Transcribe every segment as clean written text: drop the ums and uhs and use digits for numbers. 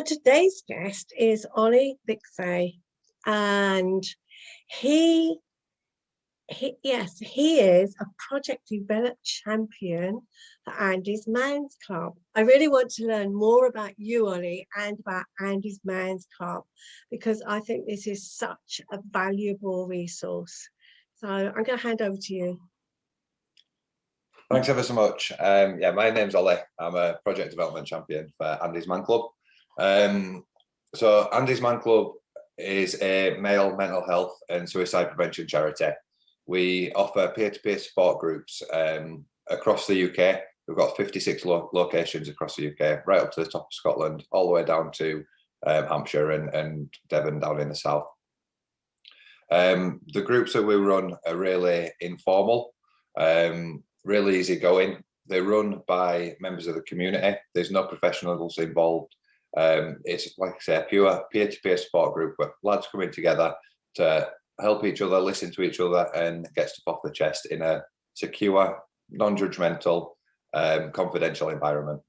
today's guest is Oli Vikse, and he he is a project development champion for Andy's Man's Club. I really want to learn more about you, Oli, and about Andy's Man's Club, because I think this is such a valuable resource. So I'm going to hand over to you. Thanks ever so much. Yeah, my name's Oli. I'm a project development champion for Andy's Man Club. So Andy's Man Club is a male mental health and suicide prevention charity. We offer peer-to-peer support groups across the UK. We've got 56 locations across the UK, right up to the top of Scotland, all the way down to Hampshire and Devon down in the south. The groups that we run are really informal, really easygoing. They're run by members of the community. There's no professionals involved. It's, like I say, a pure peer-to-peer support group where lads coming together to help each other, listen to each other, and get stuff off the chest in a secure, non-judgmental, confidential environment.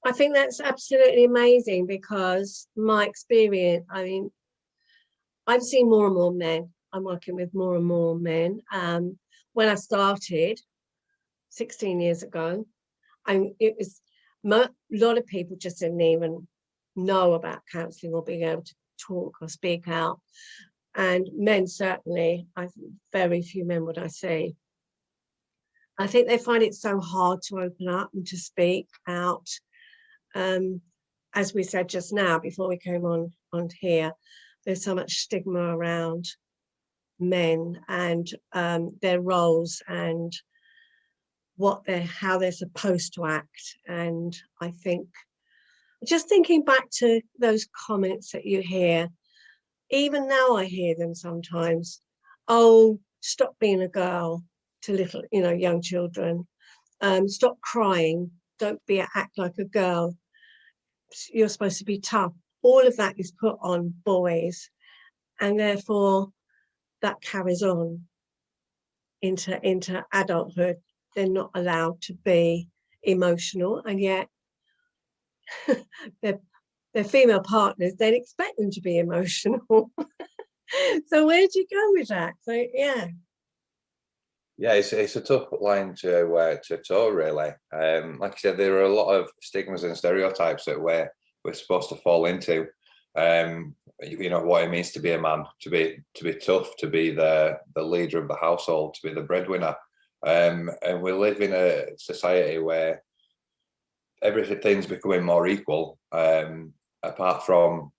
I think that's absolutely amazing, because my experience, I mean, I've seen more and more men. I'm working with more and more men. When I started 16 years ago, it was a lot of people just didn't even know about counselling or being able to talk or speak out. And men, certainly, very few men would I say. I think they find it so hard to open up and to speak out. As we said just now, before we came on here, there's so much stigma around men and their roles and how they're supposed to act. And I think, just thinking back to those comments that you hear, even now I hear them sometimes. Oh, stop being a girl, to little, young children. Stop crying. Don't act like a girl. You're supposed to be tough. All of that is put on boys, and therefore that carries on into adulthood. They're not allowed to be emotional, and yet their female partners, they'd expect them to be emotional. So where do you go with that? So yeah, it's a tough line to toe, really. Like I said, there are a lot of stigmas and stereotypes that we're supposed to fall into. What it means to be a man, to be tough, to be the leader of the household, to be the breadwinner. And we live in a society where everything's becoming more equal, apart from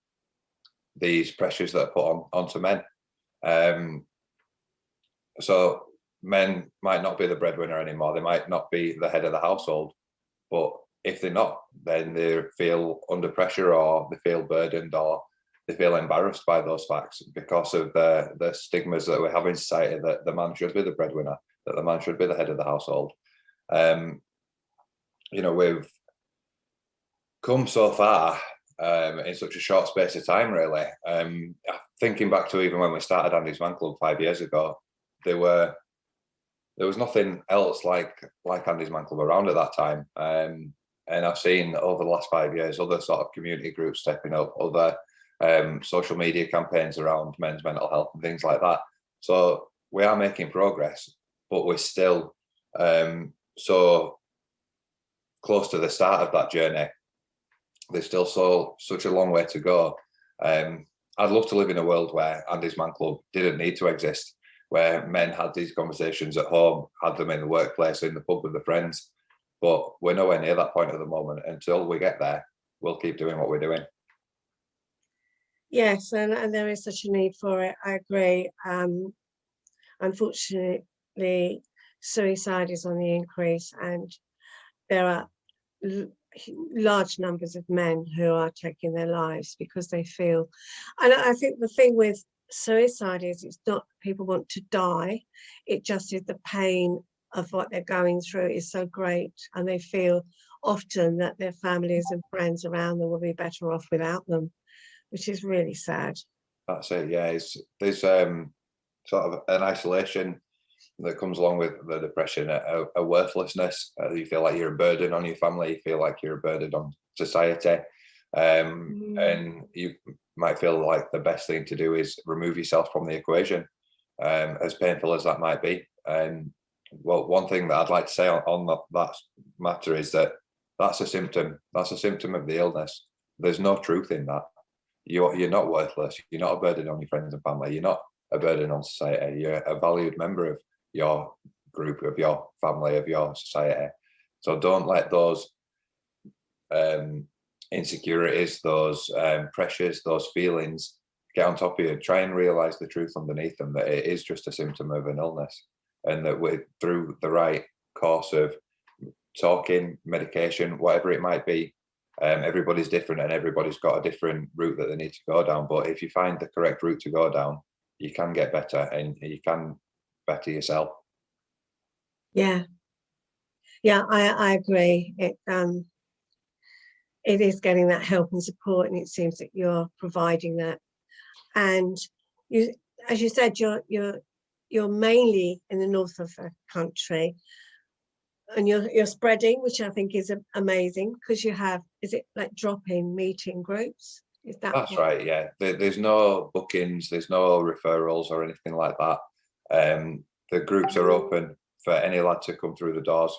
these pressures that are put onto men. So men might not be the breadwinner anymore. They might not be the head of the household, but if they're not, then they feel under pressure, or they feel burdened, or they feel embarrassed by those facts because of the stigmas that we have in society, that the man should be the breadwinner, that the man should be the head of the household. We've come so far in such a short space of time, really. Thinking back to even when we started Andy's Man Club 5 years ago, there was nothing else like Andy's Man Club around at that time. And I've seen over the last 5 years other sort of community groups stepping up, other social media campaigns around men's mental health and things like that. So we are making progress, but we're still so close to the start of that journey. There's still such a long way to go. I'd love to live in a world where Andy's Man Club didn't need to exist, where men had these conversations at home, had them in the workplace, in the pub with the friends. But we're nowhere near that point at the moment. Until we get there, we'll keep doing what we're doing. Yes, and there is such a need for it. I agree. Unfortunately, suicide is on the increase, and there are large numbers of men who are taking their lives because they feel. And I think the thing with suicide is, it's not people want to die, it just is the pain of what they're going through is so great, and they feel often that their families and friends around them will be better off without them, which is really sad. That's it. Yeah, there's sort of an isolation that comes along with the depression, a worthlessness. You feel like you're a burden on your family, you feel like you're a burden on society. And you might feel like the best thing to do is remove yourself from the equation, as painful as that might be. And well, one thing that I'd like to say on that matter is that that's a symptom. That's a symptom of the illness. There's no truth in that. You're not worthless. You're not a burden on your friends and family. You're not a burden on society. You're a valued member of your group, of your family, of your society. So don't let those insecurities, those pressures, those feelings get on top of you. Try and realize the truth underneath them, that it is just a symptom of an illness, and that through the right course of talking, medication, whatever it might be, everybody's different and everybody's got a different route that they need to go down. But if you find the correct route to go down, you can get better and you can better yourself. Yeah, I agree. It is getting that help and support, and it seems that you're providing that. And you, as you said, you're mainly in the north of the country, and you're spreading, which I think is amazing, because you have, is it like drop-in meeting groups? Is that That's right, yeah. There's no bookings, there's no referrals or anything like that. The groups are open for any lad to come through the doors.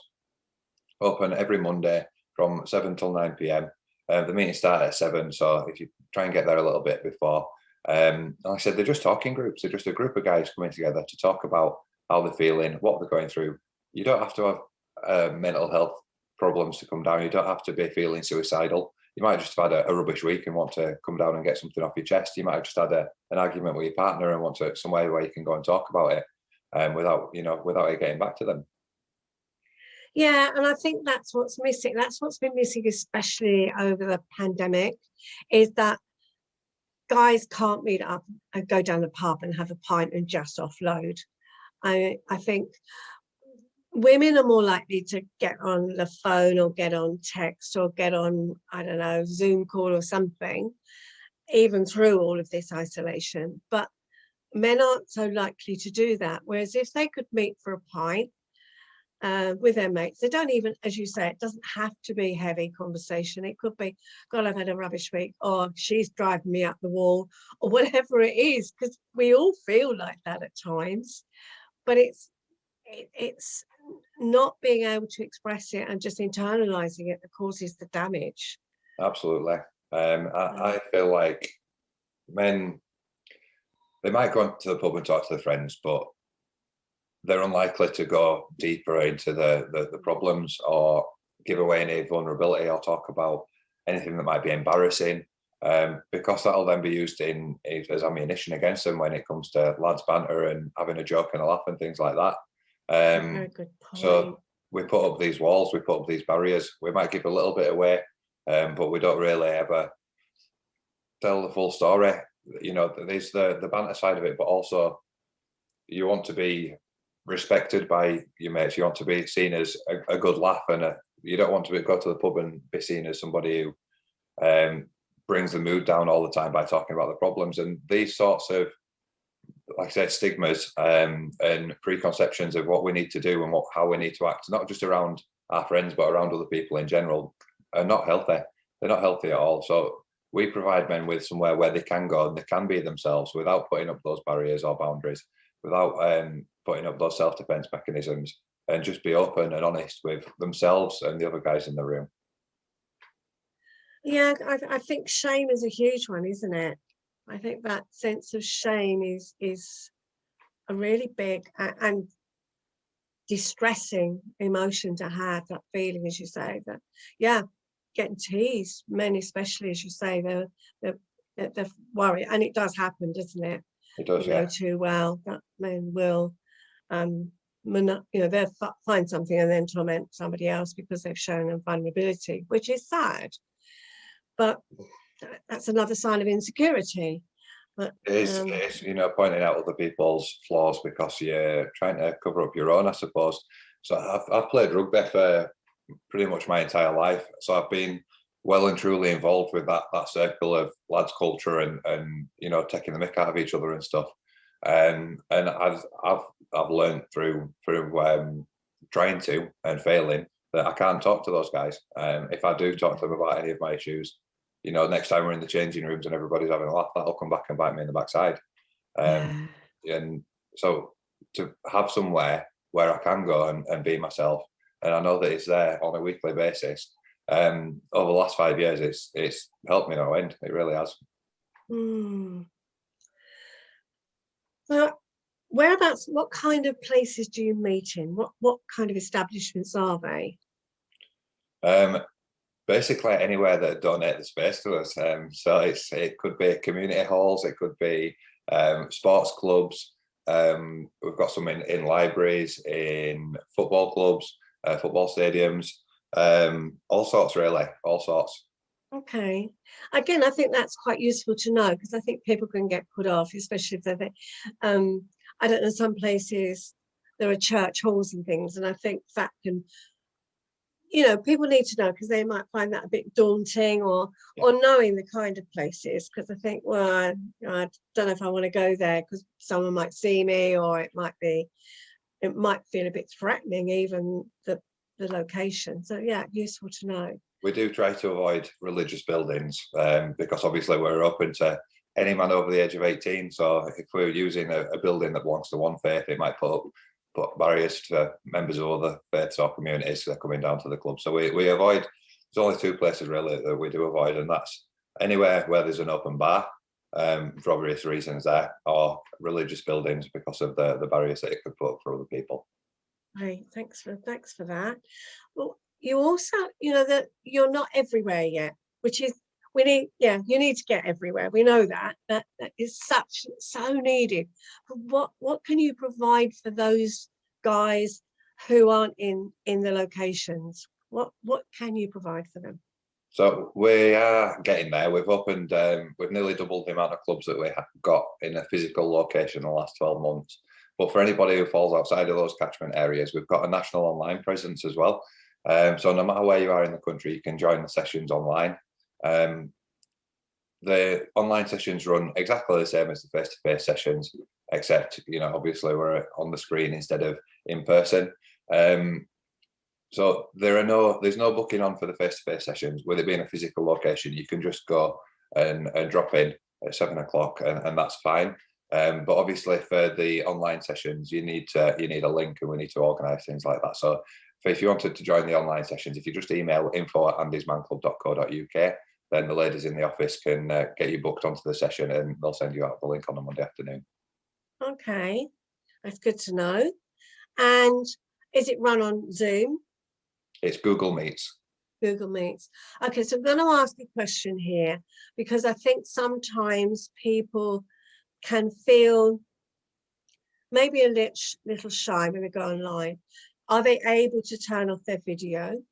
Open every Monday from 7 till 9 p.m. The meetings start at 7, so if you try and get there a little bit before. Like I said, they're just talking groups. They're just a group of guys coming together to talk about how they're feeling, what they're going through. You don't have to have mental health problems to come down. You don't have to be feeling suicidal. You might have just had a rubbish week and want to come down and get something off your chest. You might have just had an argument with your partner and want to somewhere where you can go and talk about it, without it getting back to them. Yeah, and I think that's what's missing. That's what's been missing, especially over the pandemic, is that guys can't meet up and go down the pub and have a pint and just offload. I think women are more likely to get on the phone or get on text or get on, I don't know, Zoom call or something, even through all of this isolation. But men aren't so likely to do that. Whereas if they could meet for a pint with their mates, they don't even, as you say, it doesn't have to be heavy conversation. It could be, God, I've had a rubbish week, or she's driving me up the wall, or whatever it is, because we all feel like that at times. But it's not being able to express it and just internalizing it that causes the damage. Absolutely. I feel like men, they might go to the pub and talk to their friends, but they're unlikely to go deeper into the problems or give away any vulnerability or talk about anything that might be embarrassing, because that'll then be used as ammunition against them when it comes to lads banter and having a joke and a laugh and things like that. Very good point. So we put up these walls, we put up these barriers. We might give a little bit away, but we don't really ever tell the full story. You know, there's the banter side of it, but also you want to be respected by your mates. You want to be seen as a good laugh, and you don't want to go to the pub and be seen as somebody who brings the mood down all the time by talking about the problems. And these sorts of, like I said, stigmas and preconceptions of what we need to do and how we need to act, not just around our friends, but around other people in general, are not healthy. They're not healthy at all. So we provide men with somewhere where they can go and they can be themselves without putting up those barriers or boundaries, without putting up those self-defense mechanisms, and just be open and honest with themselves and the other guys in the room. Yeah, I think shame is a huge one, isn't it? I think that sense of shame is a really big and distressing emotion to have, that feeling, as you say, that, yeah, getting teased, men especially, as you say, they're worried. And it does happen, doesn't it? It does, you know, too well, that men will, they'll find something and then torment somebody else because they've shown a vulnerability, which is sad. But that's another sign of insecurity. But it is, you know, pointing out other people's flaws because you're trying to cover up your own, I suppose. So I've played rugby for pretty much my entire life, so I've been well and truly involved with that circle of lads culture and you know, taking the mick out of each other and stuff. And I've learned through trying to and failing that I can't talk to those guys. If I do talk to them about any of my issues, next time we're in the changing rooms and everybody's having a laugh, that'll come back and bite me in the backside. Yeah. And so to have somewhere where I can go and be myself, and I know that it's there on a weekly basis. Over the last 5 years, it's helped me no end. It really has. Well, whereabouts, what kind of places do you meet in? What kind of establishments are they? Basically anywhere that donate the space to us. So it could be community halls, it could be sports clubs. We've got some in libraries, in football clubs, football stadiums, all sorts, really, all sorts. Okay. Again, I think that's quite useful to know, because I think people can get put off, especially if they're, I don't know, some places there are church halls and things, and I think that can, people need to know, because they might find that a bit daunting, or knowing the kind of places, because I think, well, I don't know if I want to go there because someone might see me, or it might feel a bit threatening, even the location. So yeah, useful to know. We do try to avoid religious buildings, because obviously we're open to any man over the age of 18. So if we're using a building that belongs to one faith, it might put barriers to members of other faiths or communities that are coming down to the club. So we avoid, there's only two places really that we do avoid, and that's anywhere where there's an open bar, for obvious reasons there, or religious buildings because of the barriers that it could put up for other people. Right, thanks for that. Well, you also, that you're not everywhere yet, which is, you need to get everywhere. We know that is so needed. But what can you provide for those guys who aren't in the locations? What can you provide for them? So we are getting there. We've opened, we've nearly doubled the amount of clubs that we have got in a physical location in the last 12 months. But for anybody who falls outside of those catchment areas, we've got a national online presence as well. So no matter where you are in the country, you can join the sessions online. The online sessions run exactly the same as the face-to-face sessions, except, obviously we're on the screen instead of in person. So there's no booking on for the face-to-face sessions. With it being a physical location, you can just go and drop in at 7 o'clock, and that's fine. But obviously for the online sessions, you need a link, and we need to organise things like that. So if you wanted to join the online sessions, if you just email info@andysmanclub.co.uk, then the ladies in the office can get you booked onto the session, and they'll send you out the link on a Monday afternoon. Okay, that's good to know. And is it run on Zoom? It's Google Meets. Google Meets. Okay, so I'm going to ask a question here, because I think sometimes people can feel maybe a little shy when they go online. Are they able to turn off their video?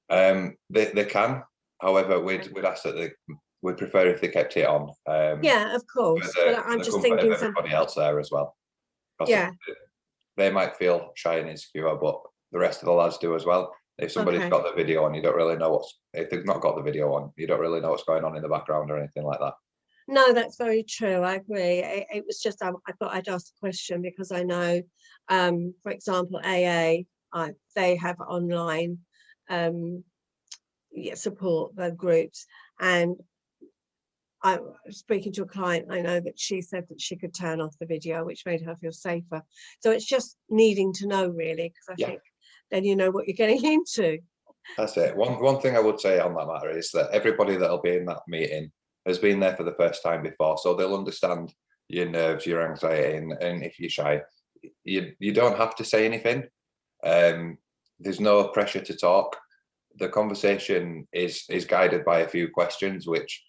They can. However, we'd ask that we'd prefer if they kept it on. Yeah, of course. But I'm just thinking everybody else there as well. Yeah. They might feel shy and insecure, but the rest of the lads do as well. If somebody's got the video on, you don't really know if they've not got the video on, you don't really know what's going on in the background or anything like that. No, that's very true. I agree. It was just, I thought I'd ask the question because I know, for example, AA, they have online support groups, and I was speaking to a client. I know that she said that she could turn off the video, which made her feel safer. So it's just needing to know, really, because I think then you know what you're getting into. That's it. One thing I would say on that matter is that everybody that'll be in that meeting has been there for the first time before, so they'll understand your nerves, your anxiety, and if you're shy, you don't have to say anything. There's no pressure to talk. The conversation is guided by a few questions, which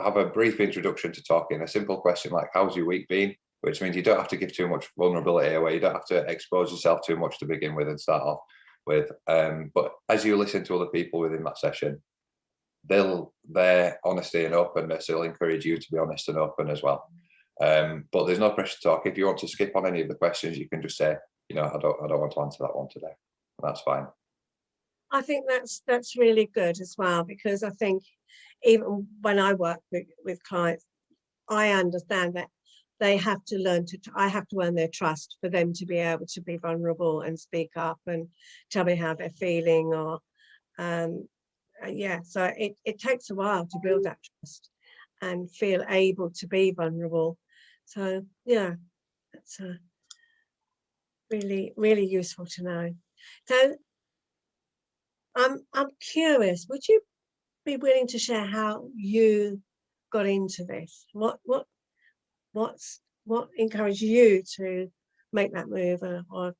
have a brief introduction to talking. A simple question like, how's your week been? Which means you don't have to give too much vulnerability away. You don't have to expose yourself too much to begin with and start off with. But as you listen to other people within that session, their honesty and openness will encourage you to be honest and open as well. But there's no pressure to talk. If you want to skip on any of the questions, you can just say, I don't want to answer that one today. That's fine. I think that's really good as well, because I think even when I work with clients, I understand that they have to learn I have to earn their trust for them to be able to be vulnerable and speak up and tell me how they're feeling, or yeah, so it takes a while to build that trust and feel able to be vulnerable. So yeah, that's really, really useful to know. So I'm curious, would you be willing to share how you got into this? What encouraged you to make that move, or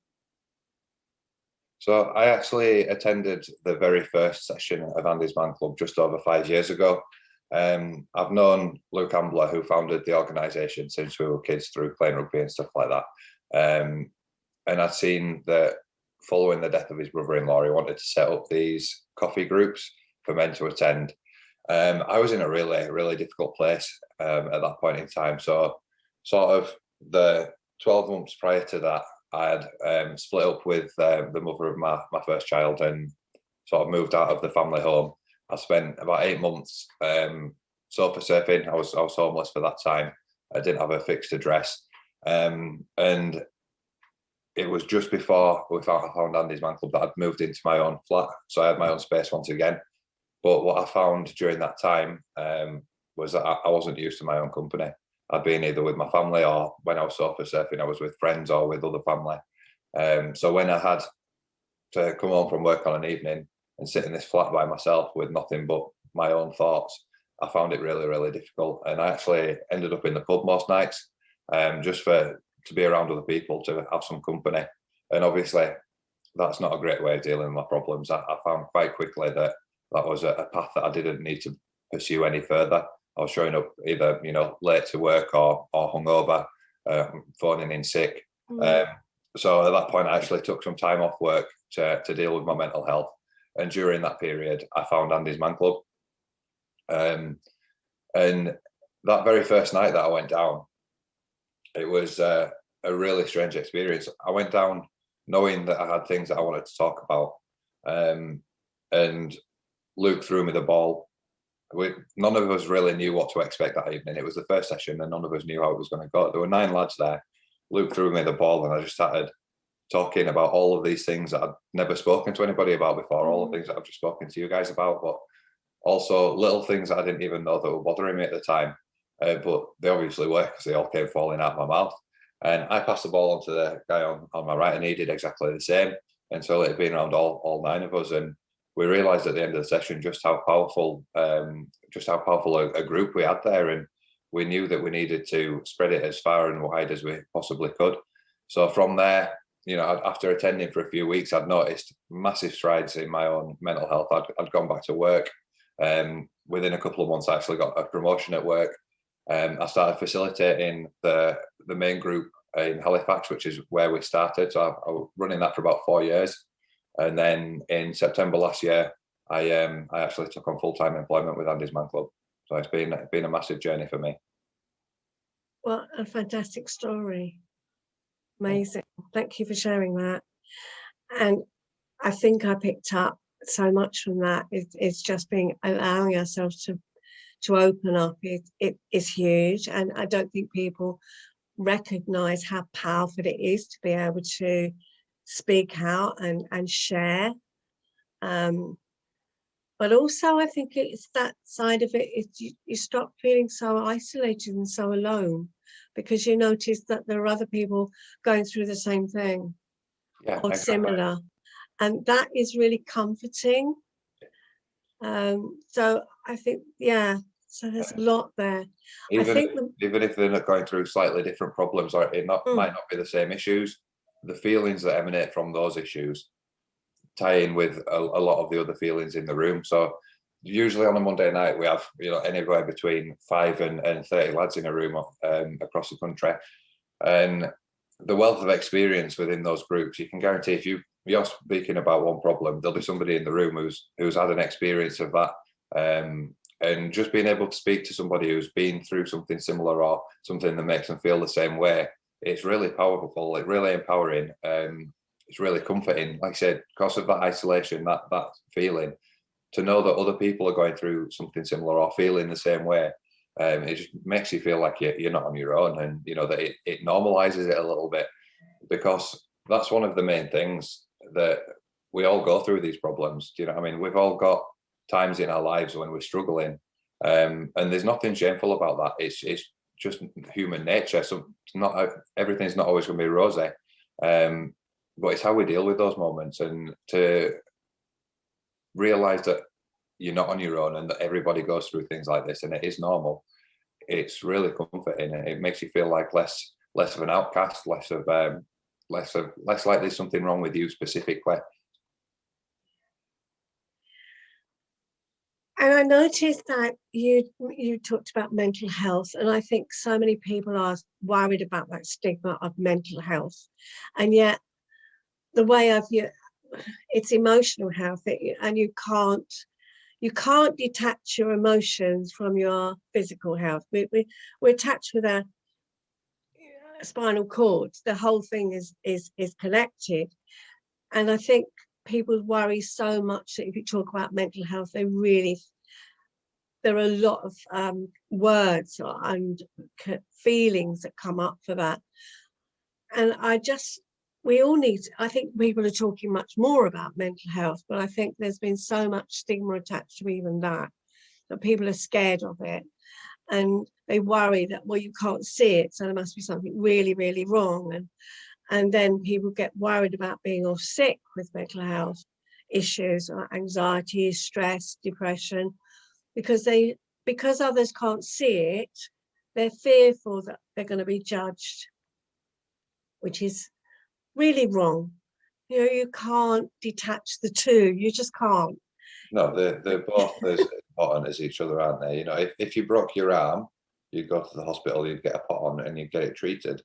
So I actually attended the very first session of ANDYSMANCLUB just over 5 years ago. I've known Luke Ambler, who founded the organisation, since we were kids through playing rugby and stuff like that. And I'd seen that following the death of his brother-in-law, he wanted to set up these coffee groups for men to attend. I was in a really, really difficult place at that point in time. So sort of the 12 months prior to that, I had split up with the mother of my first child and sort of moved out of the family home. I spent about 8 months sofa surfing. I was homeless for that time. I didn't have a fixed address. And it was just before I found ANDYSMANCLUB that I'd moved into my own flat. So I had my own space once again. But what I found during that time was that I wasn't used to my own company. I'd been either with my family, or when I was sofa surfing, I was with friends or with other family. So when I had to come home from work on an evening and sit in this flat by myself with nothing but my own thoughts, I found it really, really difficult. And I actually ended up in the pub most nights, just to be around other people, to have some company. And obviously, that's not a great way of dealing with my problems. I found quite quickly that was a path that I didn't need to pursue any further. I was showing up either, late to work or hungover, phoning in sick. So at that point, I actually took some time off work to deal with my mental health. And during that period, I found ANDYSMANCLUB. And that very first night that I went down, it was a really strange experience. I went down knowing that I had things that I wanted to talk about. And Luke threw me the ball. None of us really knew what to expect that evening. It was the first session and none of us knew how it was going to go. There were 9 lads there. Luke threw me the ball and I just started talking about all of these things that I'd never spoken to anybody about before, all the things that I've just spoken to you guys about, but also little things that I didn't even know that were bothering me at the time. But they obviously were, because they all came falling out of my mouth. And I passed the ball on to the guy on my right, and he did exactly the same. And so it had been around all 9 of us. And we realised at the end of the session just how powerful a group we had there, and we knew that we needed to spread it as far and wide as we possibly could. So from there, after attending for a few weeks, I'd noticed massive strides in my own mental health. I'd gone back to work. Within a couple of months, I actually got a promotion at work. I started facilitating the main group in Halifax, which is where we started. So I was running that for about 4 years. And then in September last year, I actually took on full-time employment with ANDYSMANCLUB. So it's been a massive journey for me. What a fantastic story. Amazing. Thank you for sharing that. And I think I picked up so much from that. It's just allowing ourselves to open up. It is huge. And I don't think people recognize how powerful it is to be able to speak out and share. But also, I think it's that side of it, you stop feeling so isolated and so alone, because you notice that there are other people going through the same thing, or exactly, similar. And that is really comforting. So I think, so there's a lot there. Even if they're not going through slightly different problems, or it might not be the same issues, the feelings that emanate from those issues tie in with a lot of the other feelings in the room. So usually on a Monday night, we have anywhere between 5 and 30 lads in a room across the country. And the wealth of experience within those groups, you can guarantee if you're speaking about one problem, there'll be somebody in the room who's had an experience of that. And just being able to speak to somebody who's been through something similar or something that makes them feel the same way, it's really powerful, it's really empowering. It's really comforting, like I said, because of that isolation, that feeling, to know that other people are going through something similar or feeling the same way. It just makes you feel like you're not on your own, and that it normalizes it a little bit, because that's one of the main things that we all go through these problems. Do you know what I mean? We've all got times in our lives when we're struggling, and there's nothing shameful about that. It's just human nature. So not everything's not always going to be rosy, but it's how we deal with those moments, and to realize that you're not on your own and that everybody goes through things like this and it is normal. It's really comforting. It makes you feel like less of an outcast, less like there's something wrong with you specifically. And I noticed that you talked about mental health, and I think so many people are worried about that stigma of mental health, and yet the way I view it's emotional health, and you can't detach your emotions from your physical health. We're attached with our spinal cord. The whole thing is connected, and I think people worry so much that if you talk about mental health, there are a lot of words and feelings that come up for that. And we all need, I think people are talking much more about mental health, but I think there's been so much stigma attached to even that people are scared of it. And they worry that, well, you can't see it, so there must be something really, really wrong. And then people get worried about being off sick with mental health issues, or anxiety, stress, depression, because others can't see it. They're fearful that they're going to be judged, which is really wrong. You can't detach the two. You just can't. No, they're both as important as each other, aren't they? If you broke your arm, you'd go to the hospital, you'd get a pot on and you'd get it treated.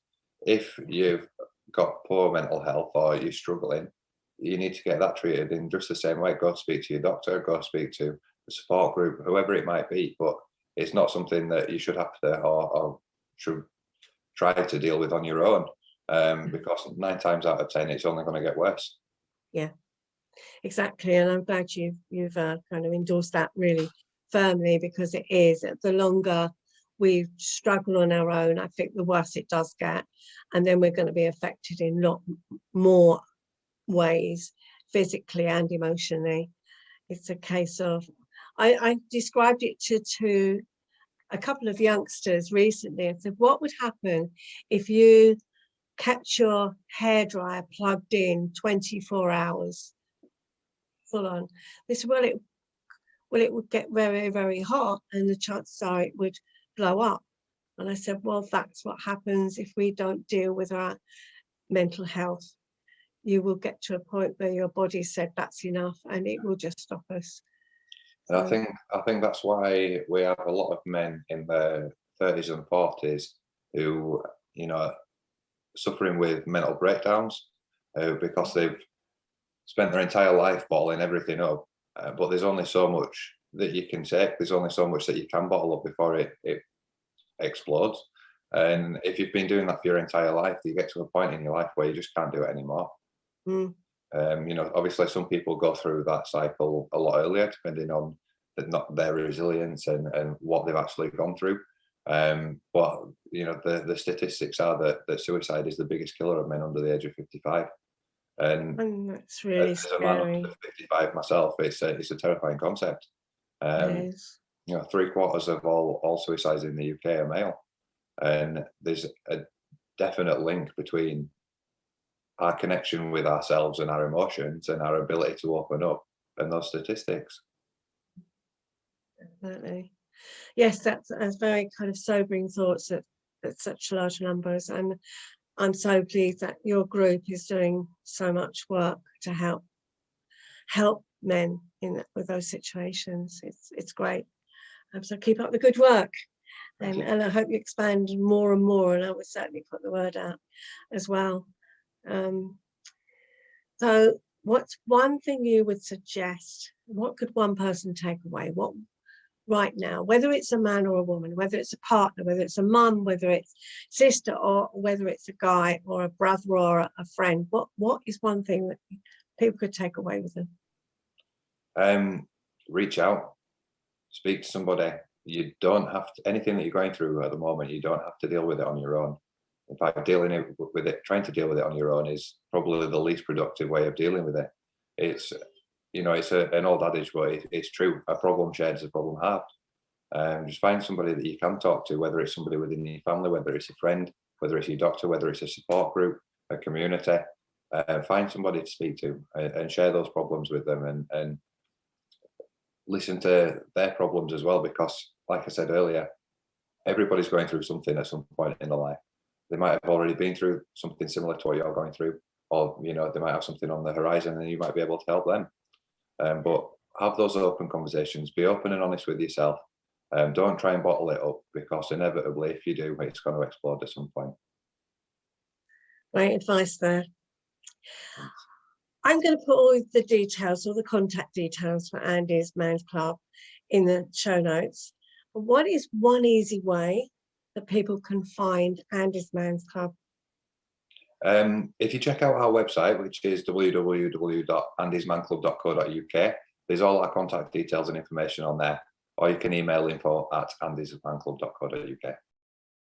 If you've got poor mental health or you're struggling, you need to get that treated in just the same way. Go speak to your doctor, go speak to a support group, whoever it might be, but it's not something that you should have to or should try to deal with on your own, because 9 times out of 10 it's only going to get worse. Yeah, exactly. And I'm glad you've kind of endorsed that really firmly, because it is, the longer we struggle on our own, I think the worse it does get, and then we're going to be affected in a lot more ways, physically and emotionally. It's a case of, I described it to a couple of youngsters recently and said, what would happen if you kept your hairdryer plugged in 24 hours full on? They said, well, it would get very, very hot and the chances are it would blow up. And I said, well, that's what happens if we don't deal with our mental health. You will get to a point where your body said that's enough and it will just stop us. And I think that's why we have a lot of men in their 30s and 40s who, suffering with mental breakdowns, because they've spent their entire life bottling everything up. But there's only so much that you can take. There's only so much that you can bottle up before it explodes. And if you've been doing that for your entire life, you get to a point in your life where you just can't do it anymore. Mm. Obviously some people go through that cycle a lot earlier, depending on their resilience and what they've actually gone through. But the statistics are that suicide is the biggest killer of men under the age of 55. And that's really as scary. a man under 55 myself, it's a terrifying concept. It is. 3/4 of all suicides in the UK are male, and there's a definite link between our connection with ourselves and our emotions and our ability to open up and those statistics. Definitely. Yes, that's very kind of sobering thoughts at such large numbers. And I'm so pleased that your group is doing so much work to help men with those situations. It's great. So keep up the good work. And I hope you expand more and more, and I would certainly put the word out as well. So what's one thing you would suggest? What could one person take away? What right now, whether it's a man or a woman, whether it's a partner, whether it's a mum, whether it's sister, or whether it's a guy or a brother or a friend, what is one thing that people could take away with them? Reach out, speak to somebody. You don't have to, anything that you're going through at the moment, you don't have to deal with it on your own. In fact, trying to deal with it on your own is probably the least productive way of dealing with it. It's you know, it's an old adage, but it's true. A problem shared is a problem halved. Just find somebody that you can talk to, whether it's somebody within your family, whether it's a friend, whether it's your doctor, whether it's a support group, a community. Find somebody to speak to and share those problems with them, and listen to their problems as well, because like I said earlier, everybody's going through something at some point in their life. They might have already been through something similar to what you're going through, or you know, they might have something on the horizon and you might be able to help them. But have those open conversations, be open and honest with yourself. Don't try and bottle it up, because inevitably, if you do, it's going to explode at some point. Great advice there. I'm going to put all the details, all the contact details for Andy's Man's Club in the show notes. But what is one easy way that people can find Andy's Man's Club? If you check out our website, which is www.andysmanclub.co.uk, there's all our contact details and information on there, or you can email info@andysmanclub.co.uk.